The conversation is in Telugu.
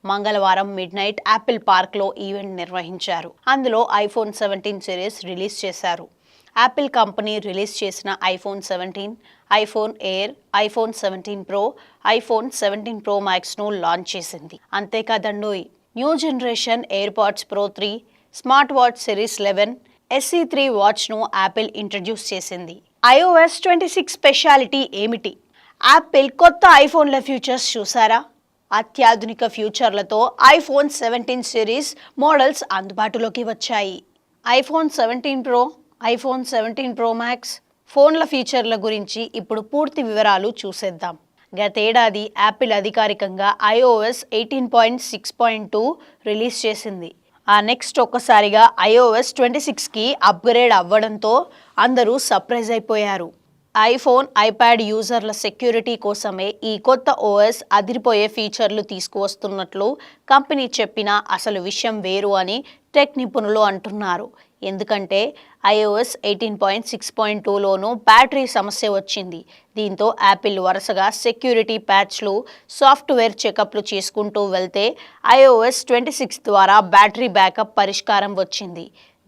మంగళవారం మిడ్నైట్ యాపిల్ పార్క్లో ఈవెంట్ నిర్వహించారు. అందులో ఐఫోన్ 17 సిరీస్ రిలీజ్ చేశారు. యాపిల్ కంపెనీ రిలీజ్ చేసిన iPhone 17, iPhone Air, iPhone 17 pro, iPhone 17 pro మ్యాక్స్ను లాంచ్ చేసింది. అంతేకాదండోయ్, new generation AirPods pro 3, smart watch series 11, SE3 వాచ్ను యాపిల్ ఇంట్రడ్యూస్ చేసింది. iOS 26 స్పెషాలిటీ ఏమిటి? యాపిల్ కొత్త ఐఫోన్ల ఫీచర్స్ చూసారా? అత్యాధునిక ఫ్యూచర్లతో ఐఫోన్ 17 సిరీస్ మోడల్స్ అందుబాటులోకి వచ్చాయి. IPhone 17 pro, iPhone 17 pro max ఫోన్ల ఫీచర్ల గురించి ఇప్పుడు పూర్తి వివరాలు చూసేద్దాం. గతేడాది యాపిల్ అధికారికంగా iOS 18.6.2 రిలీజ్ చేసింది. ఆ నెక్స్ట్ ఒక్కసారిగా iOS 26కి అప్గ్రేడ్ అవ్వడంతో అందరూ సర్ప్రైజ్ అయిపోయారు. ఐఫోన్, ఐప్యాడ్ యూజర్ల సెక్యూరిటీ కోసమే ఈ కొత్త ఓఎస్ అదిరిపోయే ఫీచర్లు తీసుకువస్తున్నట్లు కంపెనీ చెప్పినా అసలు విషయం వేరు అని టెక్ నిపుణులు అంటున్నారు. ఎందుకంటే iOS 18.6.2లోనూ బ్యాటరీ సమస్య వచ్చింది. దీంతో యాపిల్ వరుసగా సెక్యూరిటీ ప్యాచ్లు, సాఫ్ట్వేర్ చెకప్లు చేసుకుంటూ వెళ్తే iOS 26 ద్వారా బ్యాటరీ బ్యాకప్ పరిష్కారం వచ్చింది.